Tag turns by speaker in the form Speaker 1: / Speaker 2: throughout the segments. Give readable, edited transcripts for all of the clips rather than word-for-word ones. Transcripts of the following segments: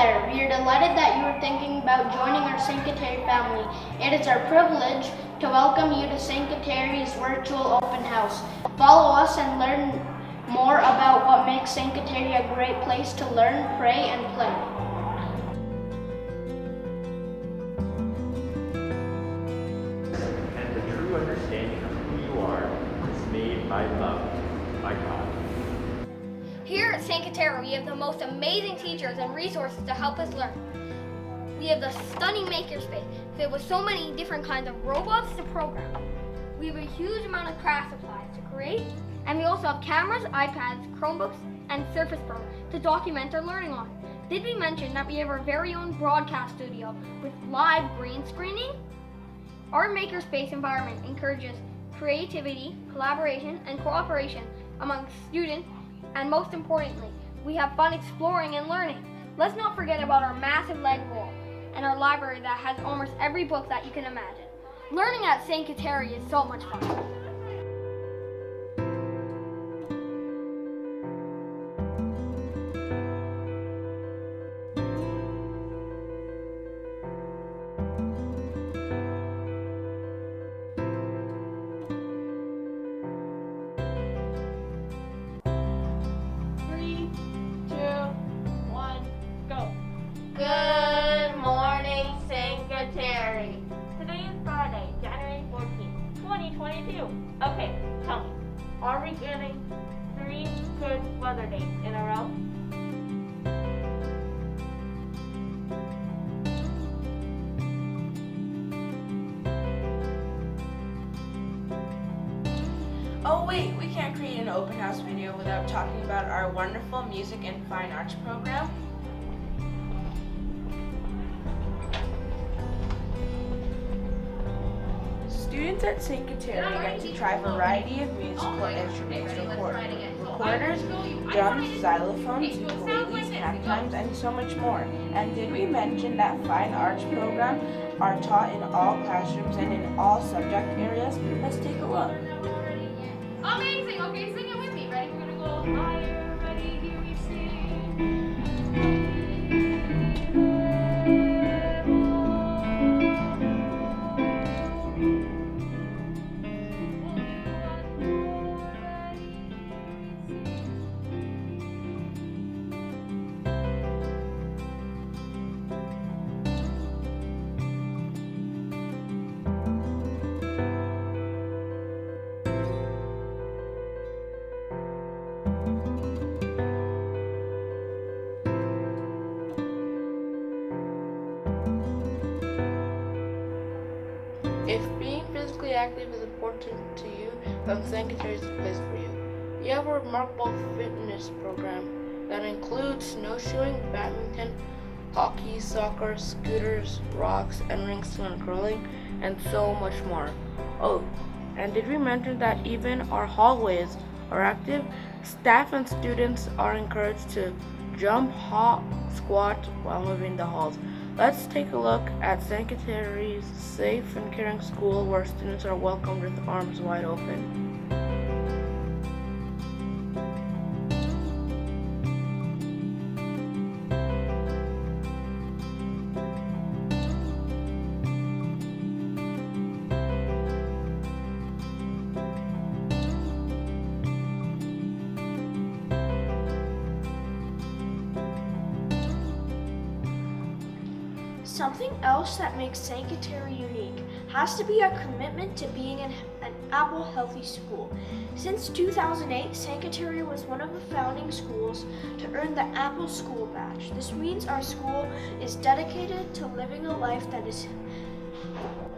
Speaker 1: there, we are delighted that you are thinking about joining our St. Kateri family. It is our privilege to welcome you to St. Kateri's virtual open house. Follow us and learn more about what makes St. Kateri a great place to learn, pray, and play.
Speaker 2: And the true understanding of who you are is made by love, by God.
Speaker 3: Here at St. Kateri, we have the most amazing teachers and resources to help us learn. We have the stunning makerspace filled with so many different kinds of robots to program. We have a huge amount of craft supplies to create, and we also have cameras, iPads, Chromebooks, and Surface Pro to document our learning on. Did we mention that we have our very own broadcast studio with live green screening? Our makerspace environment encourages creativity, collaboration, and cooperation among students. And most importantly, we have fun exploring and learning. Let's not forget about our massive leg wall and our library that has almost every book that you can imagine. Learning at St. Kateri is so much fun.
Speaker 4: Good morning, St. Kateri. Today is Friday, January 14th, 2022. Okay, tell me, are we getting 3 good weather days in a row?
Speaker 5: Oh wait, we can't create an open house video without talking about our wonderful music and fine arts program. Students at St. Kateri get to try a variety of musical instruments, recorders, drums, xylophones, ukuleles, halftimes, and so much more. And did we mention that fine arts program are taught in all classrooms and in all subject areas? Let's take a look.
Speaker 6: Amazing! Okay, sing it with me. Ready? We're gonna go higher. Ready? Here we sing.
Speaker 5: If being physically active is important to you, then St. Kateri is the place for you. We have a remarkable fitness program that includes snowshoeing, badminton, hockey, soccer, scooters, rocks, and rings to learn curling, and so much more. Oh, and did we mention that even our hallways are active? Staff and students are encouraged to jump, hop, squat while moving the halls. Let's take a look at St. Kateri's safe and caring school where students are welcomed with arms wide open.
Speaker 1: Something else that makes St. Kateri unique has to be our commitment to being an Apple Healthy School. Since 2008, St. Kateri was one of the founding schools to earn the Apple School Badge. This means our school is dedicated to living a life that is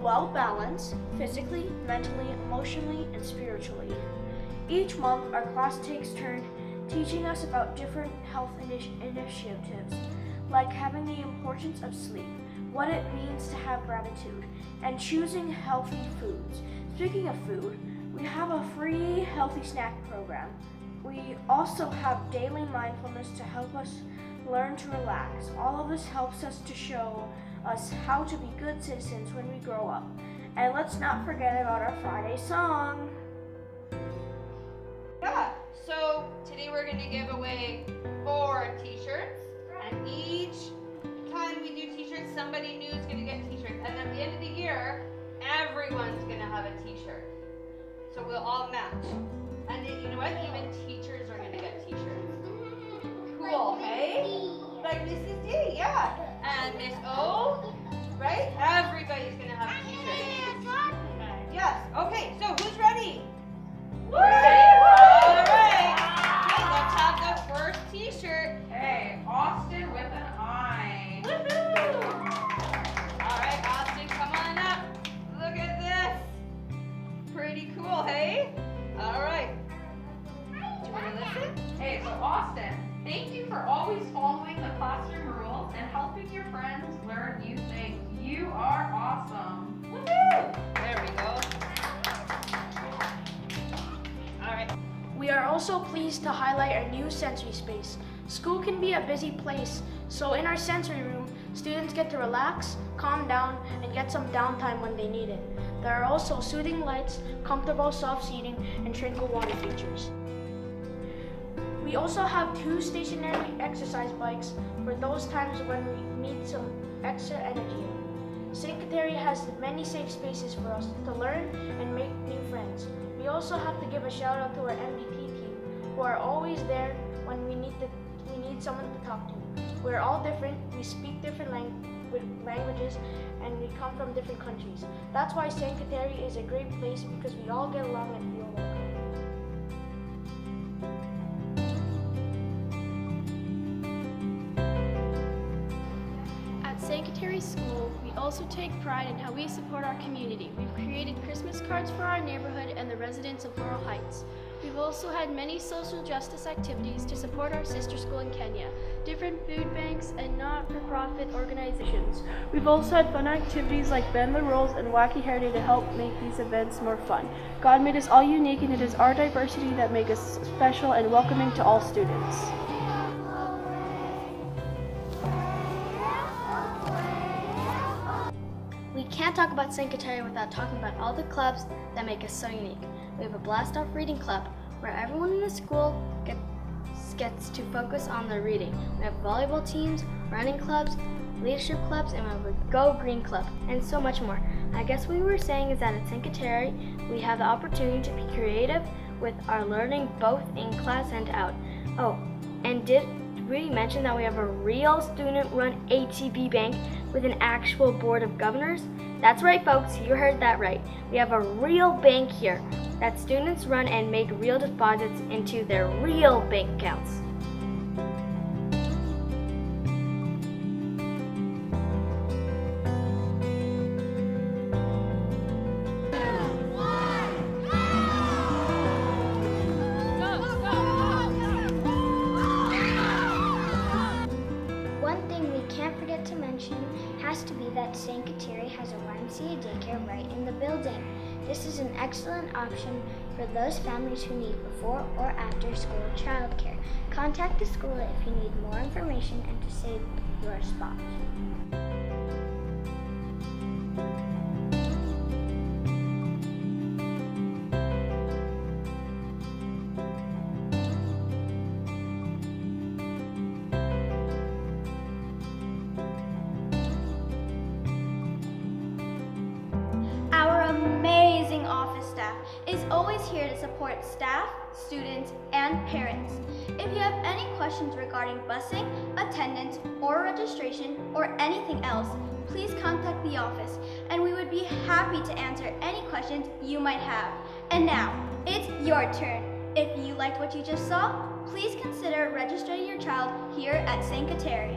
Speaker 1: well balanced, physically, mentally, emotionally, and spiritually. Each month, our class takes turn teaching us about different health initiatives, like having the importance of sleep, what it means to have gratitude, and choosing healthy foods. Speaking of food, we have a free healthy snack program. We also have daily mindfulness to help us learn to relax. All of this helps us to show us how to be good citizens when we grow up. And let's not forget about our Friday song.
Speaker 6: Yeah, so today we're going to give away 4 t-shirts, and each
Speaker 7: t-shirts, somebody new is gonna get t-shirts. And at the end of the year, everyone's gonna have a t-shirt. So we'll all match. And then, you know what? Even teachers are gonna get t-shirts. Cool, hey? Like Mrs. D, yeah. And Miss O, right? Everybody's gonna have a t-shirt. Yes, okay, so who's ready? All right. Okay, let's have the first t-shirt.
Speaker 6: Hey, Austin with an I.
Speaker 7: Woohoo! All right, Austin, come on up. Look at this. Pretty cool, hey? All right. Do you want to listen?
Speaker 6: Hey, so Austin, thank you for always following the classroom rules and helping your friends learn new things. You are awesome.
Speaker 7: Woohoo! There we go. All right.
Speaker 1: We are also pleased to highlight our new sensory space. School can be a busy place, so in our sensory room, students get to relax, calm down, and get some downtime when they need it. There are also soothing lights, comfortable soft seating, and tranquil water features. We also have 2 stationary exercise bikes for those times when we need some extra energy. St. Kateri has many safe spaces for us to learn and make new friends. We also have to give a shout out to our MVP team, who are always there when we need someone to talk to. We're all different, we speak different languages, and we come from different countries. That's why St. Kateri is a great place, because we all get along and feel welcome.
Speaker 8: At St. Kateri School, we also take pride in how we support our community. We've created Christmas cards for our neighborhood and the residents of Laurel Heights. We've also had many social justice activities to support our sister school in Kenya, different food banks, and not-for-profit organizations. We've also had fun activities like Bend the Rules and Wacky Hair Day to help make these events more fun. God made us all unique, and it is our diversity that makes us special and welcoming to all students.
Speaker 3: We can't talk about St. Kateri without talking about all the clubs that make us so unique. We have a Blast Off Reading Club, where everyone in the school gets to focus on their reading. We have volleyball teams, running clubs, leadership clubs, and we have a Go Green Club, and so much more. I guess what we were saying is that at St. Kateri, we have the opportunity to be creative with our learning both in class and out. Oh, and did we mention that we have a real student-run HCB bank with an actual board of governors? That's right, folks, you heard that right. We have a real bank here that students run and make real deposits into their real bank accounts.
Speaker 9: One thing we can't forget to mention has to be that St. Kateri has a YMCA daycare right in the building. This is an excellent option for those families who need before or after school childcare. Contact the school if you need more information and to save your spot.
Speaker 1: Amazing office staff is always here to support staff, students, and parents. If you have any questions regarding busing, attendance, or registration, or anything else, please contact the office, and we would be happy to answer any questions you might have. And now, it's your turn. If you liked what you just saw, please consider registering your child here at St. Kateri.